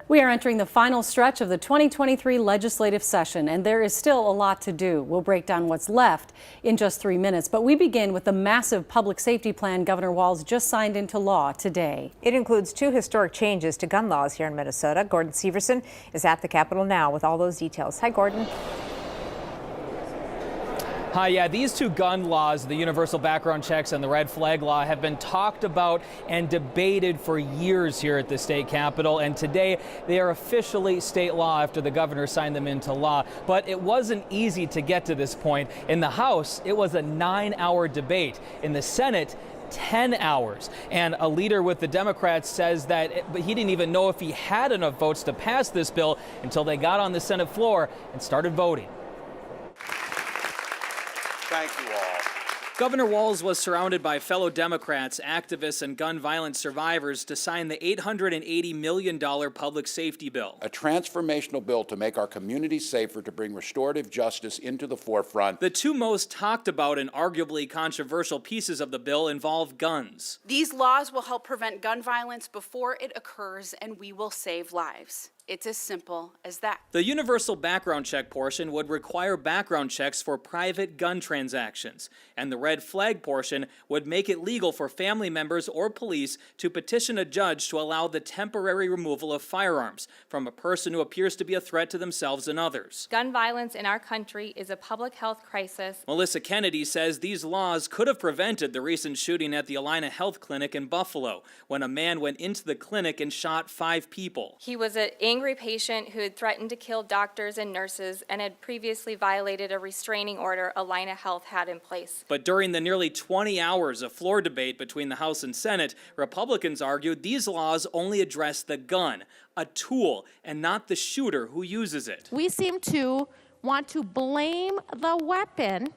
We are entering the final stretch of the 2023 legislative session, and there is still a lot to do. We'll break down what's left in just 3 minutes, but we begin with the massive public safety plan Governor Walz just signed into law today. It includes 2 historic changes to gun laws here in Minnesota. Gordon Severson is at the Capitol now with all those details. Hi, Gordon. Hi, yeah, these 2 gun laws, the universal background checks and the red flag law, have been talked about and debated for years here at the state capitol. And today they are officially state law after the governor signed them into law. But it wasn't easy to get to this point. In the House, it was a 9-hour debate. In the Senate, 10 hours. And a leader with the Democrats says that he didn't even know if he had enough votes to pass this bill until they got on the Senate floor and started voting. Thank you all. Governor Walz was surrounded by fellow Democrats, activists, and gun violence survivors to sign the $880 million public safety bill. A transformational bill to make our communities safer, to bring restorative justice into the forefront. The 2 most talked about and arguably controversial pieces of the bill involve guns. These laws will help prevent gun violence before it occurs, and we will save lives. It's as simple as that. The universal background check portion would require background checks for private gun transactions, and the red flag portion would make it legal for family members or police to petition a judge to allow the temporary removal of firearms from a person who appears to be a threat to themselves and others. Gun violence in our country is a public health crisis. Melissa Kennedy says these laws could have prevented the recent shooting at the Allina Health Clinic in Buffalo, when a man went into the clinic and shot 5 people. He was an angry patient who had threatened to kill doctors and nurses and had previously violated a restraining order Allina Health had in place. But during the nearly 20 hours of floor debate between the House and Senate, Republicans argued these laws only address the gun, a tool, and not the shooter who uses it. We seem to want to blame the weapon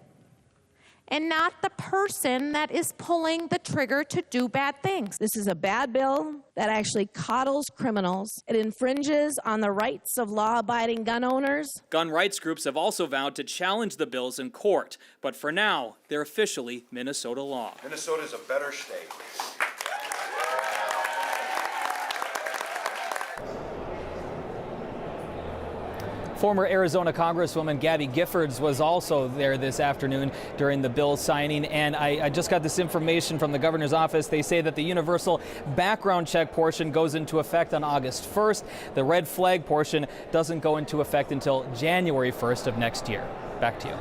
and not the person that is pulling the trigger to do bad things. This is a bad bill that actually coddles criminals. It infringes on the rights of law-abiding gun owners. Gun rights groups have also vowed to challenge the bills in court, but for now, they're officially Minnesota law. Minnesota's a better state. Former Arizona Congresswoman Gabby Giffords was also there this afternoon during the bill signing, and I just got this information from the governor's office. They say that the universal background check portion goes into effect on August 1st. The red flag portion doesn't go into effect until January 1st of next year. Back to you.